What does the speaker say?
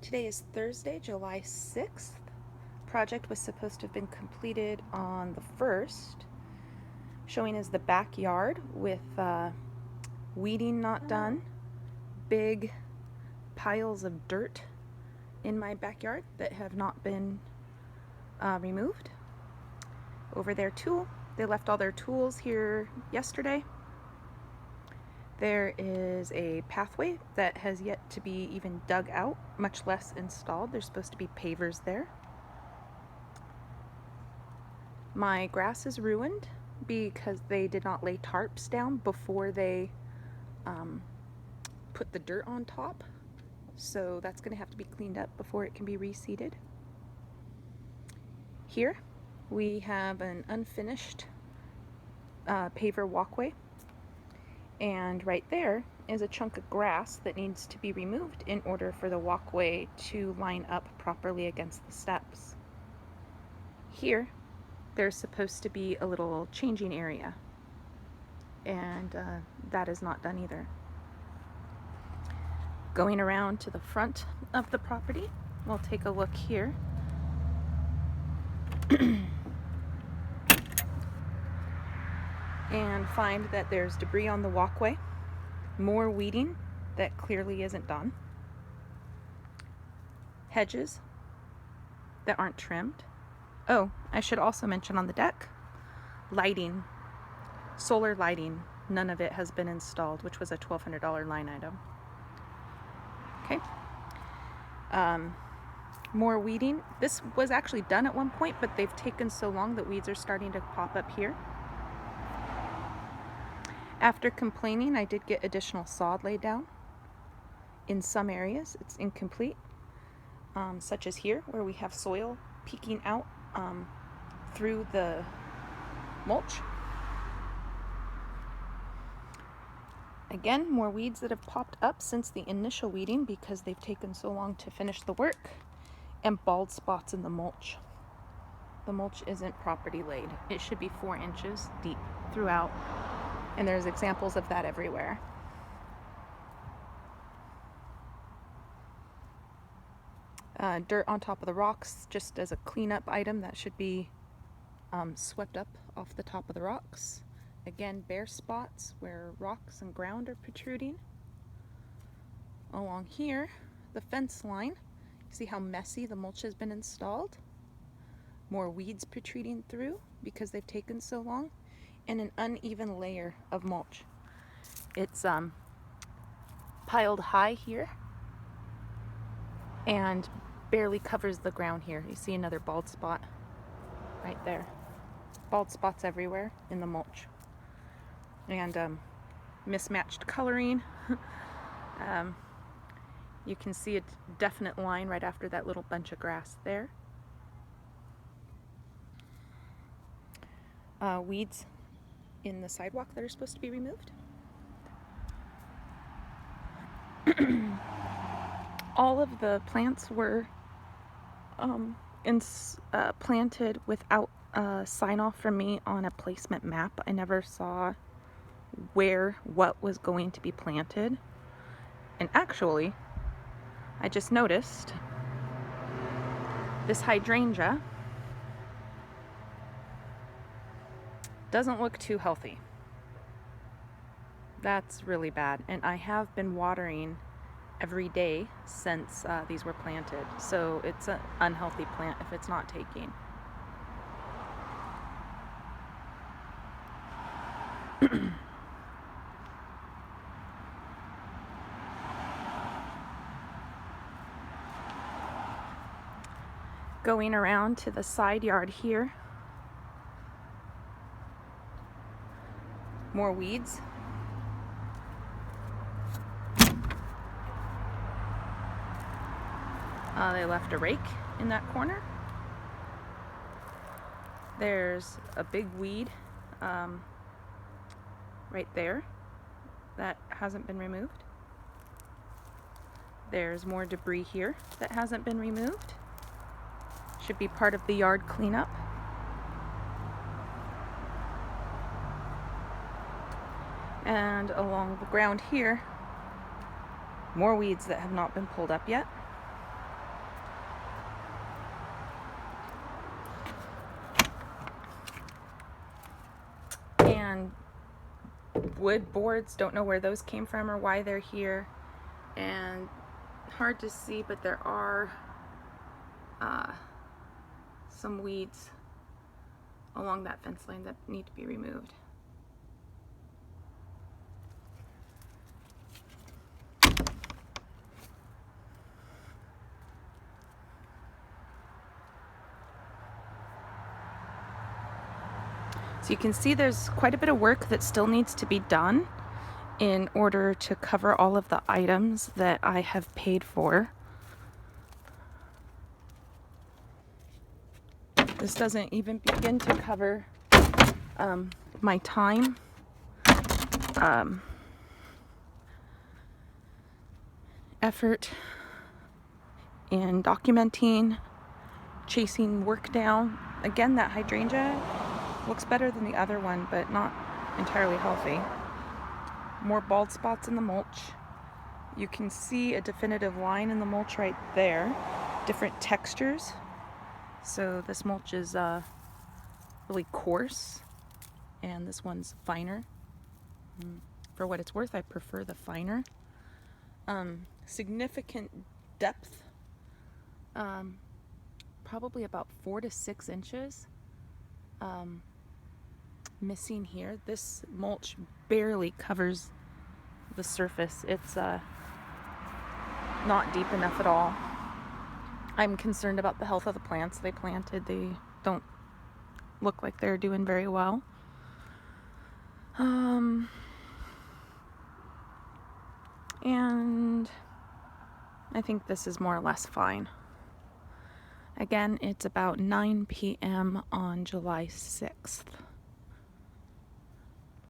Today is Thursday, July 6th. Project was supposed to have been completed on the 1st, showing as the backyard with weeding not done, big piles of dirt in my backyard that have not been removed. Over their tool, they left all their tools here yesterday. There is a pathway that has yet to be even dug out, much less installed. There's supposed to be pavers there. My grass is ruined because they did not lay tarps down before they put the dirt on top. So that's going to have to be cleaned up before it can be reseeded. Here we have an unfinished paver walkway. And right there is a chunk of grass that needs to be removed in order for the walkway to line up properly against the steps. Here, there's supposed to be a little changing area, and that is not done either. Going around to the front of the property, we'll take a look here. And find that there's debris on the walkway, more weeding that clearly isn't done, hedges that aren't trimmed. Oh, I should also mention on the deck, lighting, solar lighting, none of it has been installed, which was a $1,200 line item. Okay. More weeding. This was actually done at one point, but they've taken so long that weeds are starting to pop up here. After complaining, I did get additional sod laid down. In some areas, it's incomplete, such as here, where we have soil peeking out through the mulch. Again, more weeds that have popped up since the initial weeding because they've taken so long to finish the work, and bald spots in the mulch. The mulch isn't properly laid. It should be 4 inches deep throughout. And there's examples of that everywhere. Dirt on top of the rocks, just as a cleanup item that should be swept up off the top of the rocks. Again, bare spots where rocks and ground are protruding. Along here, the fence line, see how messy the mulch has been installed? More weeds protruding through because they've taken so long. And an uneven layer of mulch. It's piled high here and barely covers the ground here. You see another bald spot right there. Bald spots everywhere in the mulch. And mismatched coloring. You can see a definite line right after that little bunch of grass there. Weeds in the sidewalk that are supposed to be removed. All of the plants were planted without a sign off from me on a placement map. I never saw what was going to be planted. And actually, I just noticed this hydrangea doesn't look too healthy. That's really bad. And I have been watering every day since these were planted. So it's an unhealthy plant if it's not taking. Going around to the side yard here. More weeds. They left a rake in that corner. There's a big weed right there that hasn't been removed. There's more debris here that hasn't been removed. Should be part of the yard cleanup. And along the ground here, more weeds that have not been pulled up yet. wood boards. Don't know where those came from or why they're here. And hard to see, but there are some weeds along that fence line that need to be removed. So you can see there's quite a bit of work that still needs to be done in order to cover all of the items that I have paid for. This doesn't even begin to cover my time, effort in documenting, chasing work down. Again, that hydrangea looks better than the other one, but not entirely healthy. More bald spots in the mulch. You can see a definitive line in the mulch right there. Different textures. So this mulch is really coarse, and this one's finer. For what it's worth, I prefer the finer. Significant depth, probably about 4 to 6 inches. Missing here. This mulch barely covers the surface. It's not deep enough at all. I'm concerned about the health of the plants they planted. They don't look like they're doing very well. And I think this is more or less fine. Again, it's about 9 p.m. on July 6th.